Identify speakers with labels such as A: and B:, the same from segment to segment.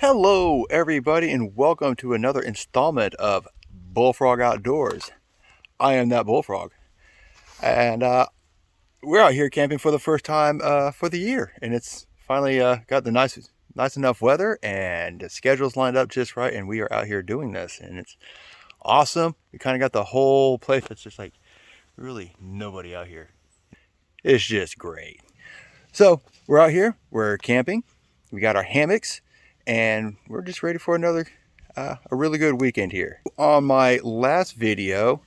A: Hello everybody and welcome to another installment of Bullfrog Outdoors. I am that bullfrog, and we're out here camping for the first time for the year, and it's finally got the nice enough weather and the schedule's lined up just right, and we are out here doing this, and it's awesome. We kind of got the whole place. It's just like really nobody out here. It's just great. So we're out here, we're camping, we got our hammocks, and we're just ready for another a really good weekend here. On my last video,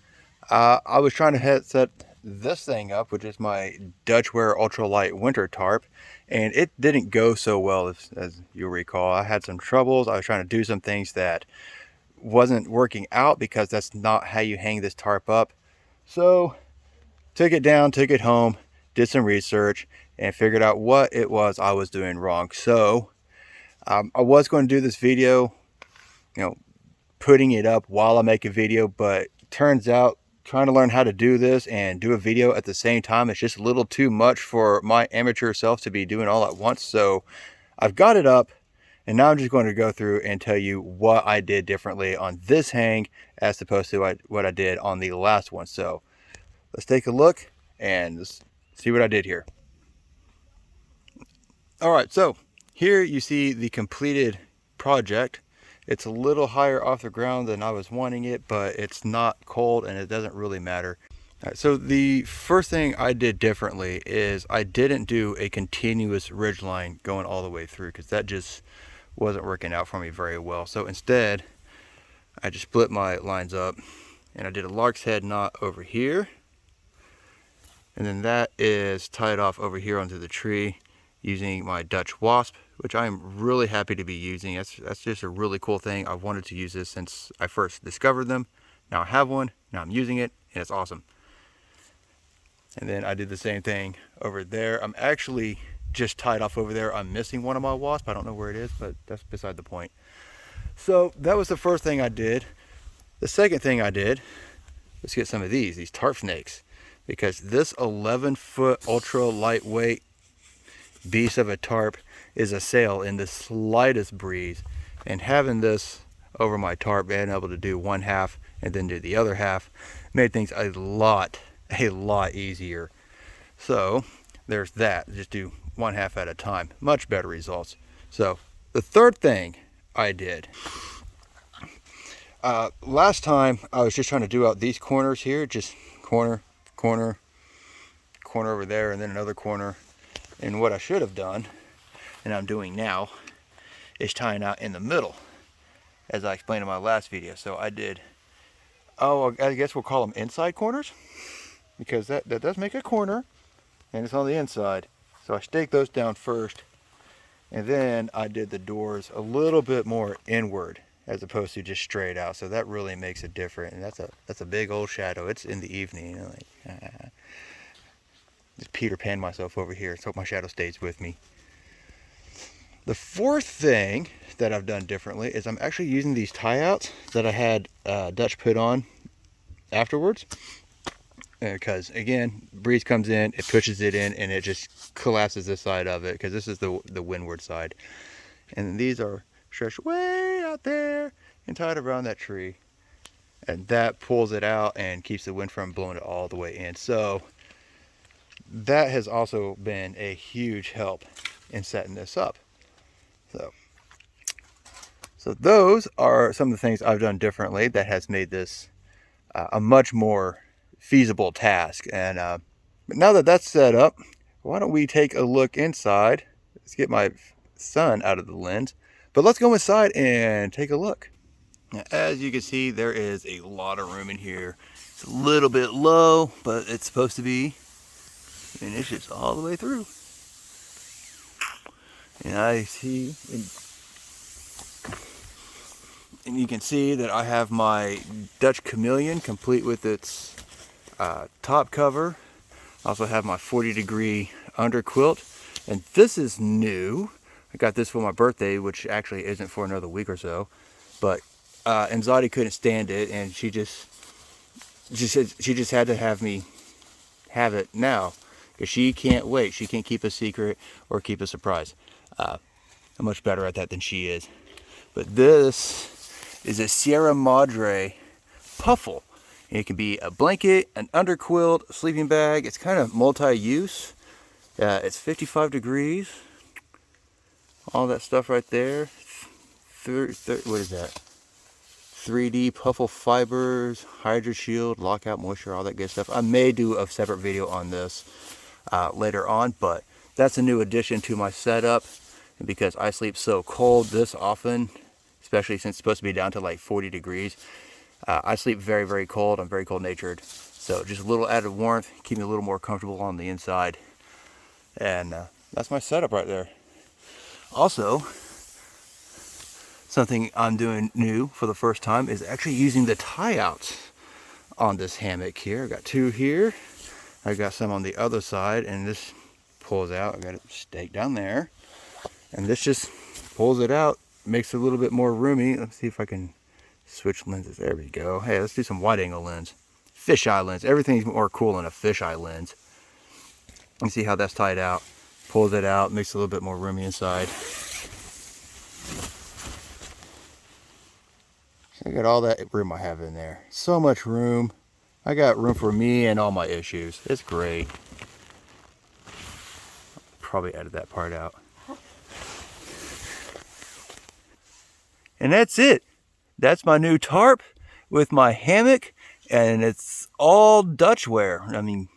A: I was trying to set this thing up, which is my Dutchware ultralight winter tarp, and it didn't go so well as you'll recall. I had some troubles. I was trying to do some things that wasn't working out because that's not how you hang this tarp up. So took it down, took it home, did some research, and figured out what it was I was doing wrong. So I was going to do this video, putting it up while I make a video, but turns out trying to learn how to do this and do a video at the same time is just a little too much for my amateur self to be doing all at once. So I've got it up, and now I'm just going to go through and tell you what I did differently on this hang as opposed to what I did on the last one. So let's take a look and see what I did here. All right, so here you see the completed project. It's a little higher off the ground than I was wanting it, but it's not cold and it doesn't really matter. All right, so the first thing I did differently is I didn't do a continuous ridge line going all the way through because that just wasn't working out for me very well. So instead, I just split my lines up and I did a lark's head knot over here. And then that is tied off over here onto the tree using my Dutch wasp, which I'm really happy to be using. That's just a really cool thing. I've wanted to use this since I first discovered them. Now I have one, now I'm using it, and it's awesome. And then I did the same thing over there. I'm actually just tied off over there. I'm missing one of my wasps. I don't know where it is, but that's beside the point. So that was the first thing I did. The second thing I did, let's get some of these tarp snakes, because this 11-foot ultra lightweight beast of a tarp is a sail in the slightest breeze, and having this over my tarp, being able to do one half and then do the other half, made things a lot easier. So there's that. Just do one half at a time, much better results. So the third thing I did, last time I was just trying to do out these corners here, just corner over there, and then another corner. And what I should have done, and I'm doing now, is tying out in the middle, as I explained in my last video. So I did, I guess we'll call them inside corners, because that does make a corner, and it's on the inside. So I staked those down first, and then I did the doors a little bit more inward, as opposed to just straight out. So that really makes it different, and that's a big old shadow. It's in the evening, just Peter Pan myself over here, so my shadow stays with me. The fourth thing that I've done differently is I'm actually using these tie-outs that I had Dutch put on afterwards. Because again, breeze comes in, it pushes it in, and it just collapses this side of it, because this is the windward side. And these are stretched way out there and tied around that tree. And that pulls it out and keeps the wind from blowing it all the way in. So that has also been a huge help in setting this up. So those are some of the things I've done differently that has made this a much more feasible task. And but now that that's set up, why don't we take a look inside? Let's get my son out of the lens, but let's go inside and take a look. Now, as you can see, there is a lot of room in here. It's a little bit low, but it's supposed to be. And it's just all the way through. And I see, and you can see that I have my Dutch Chameleon complete with its top cover. I also have my 40-degree under quilt, and this is new. I got this for my birthday, which actually isn't for another week or so. But Anxiety couldn't stand it, and she just had to have me have it now. Because she can't wait. She can't keep a secret or keep a surprise. I'm much better at that than she is. But this is a Sierra Madre puffle. And it can be a blanket, an underquilt, a sleeping bag. It's kind of multi-use. It's 55 degrees. All that stuff right there. What is that? 3D puffle fibers, Hydro Shield, lockout moisture, all that good stuff. I may do a separate video on this later on, but that's a new addition to my setup. And because I sleep so cold this often, especially since it's supposed to be down to like 40 degrees, I sleep very, very cold. I'm very cold natured. So just a little added warmth, keep me a little more comfortable on the inside. And that's my setup right there. Also, something I'm doing new for the first time is actually using the tie outs on this hammock here. I got two here. I got some on the other side, and this pulls out. I got it staked down there. And this just pulls it out, makes it a little bit more roomy. Let's see if I can switch lenses. There we go. Hey, let's do some wide angle lens. Fisheye lens. Everything's more cool in a fisheye lens. You see how that's tied out. Pulls it out, makes it a little bit more roomy inside. Look at all that room I have in there. So much room. I got room for me and all my issues. It's great. Probably edited that part out. And that's it. That's my new tarp with my hammock, and it's all Dutchware. I mean,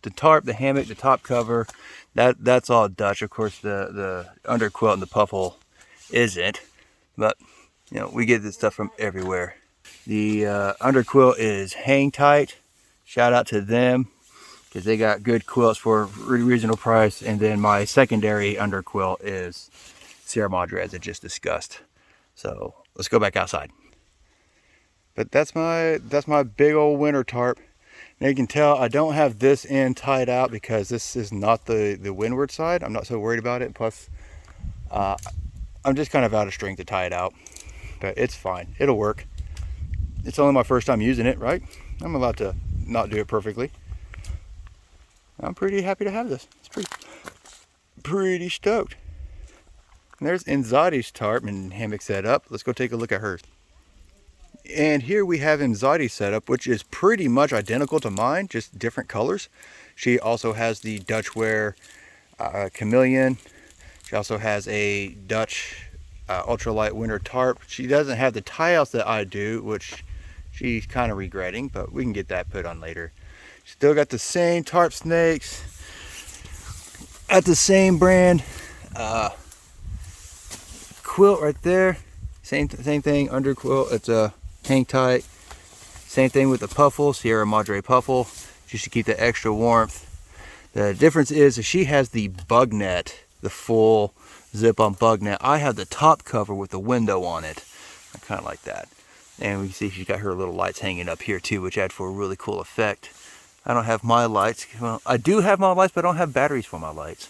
A: the tarp, the hammock, the top cover, that's all Dutch. Of course, the underquilt and the puffle isn't, but you know, we get this stuff from everywhere. The underquilt is Hang Tight. Shout out to them because they got good quilts for a reasonable price. And then my secondary underquilt is Sierra Madre, as I just discussed. So let's go back outside. But that's my big old winter tarp. Now you can tell I don't have this end tied out because this is not the windward side. I'm not so worried about it. Plus, I'm just kind of out of string to tie it out. But it's fine. It'll work. It's only my first time using it, right? I'm allowed to not do it perfectly. I'm pretty happy to have this. It's pretty stoked. And there's Inzadi's tarp and hammock setup. Let's go take a look at hers. And here we have Inzadi's setup, which is pretty much identical to mine, just different colors. She also has the Dutchware Chameleon. She also has a Dutch ultralight winter tarp. She doesn't have the tie-outs that I do, which she's kind of regretting, but we can get that put on later. Still got the same tarp snakes at the same brand. Quilt right there. Same thing, underquilt. It's a Hang Tight. Same thing with the puffle, Sierra Madre puffle, just to keep the extra warmth. The difference is that she has the bug net, the full zip-on bug net. I have the top cover with the window on it. I kind of like that. And we can see she's got her little lights hanging up here too, which add for a really cool effect. I don't have my lights. Well, I do have my lights, but I don't have batteries for my lights.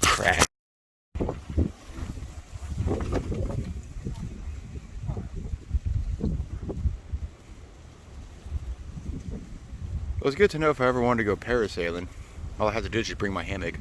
A: Crap. It was good to know if I ever wanted to go parasailing. All I have to do is just bring my hammock.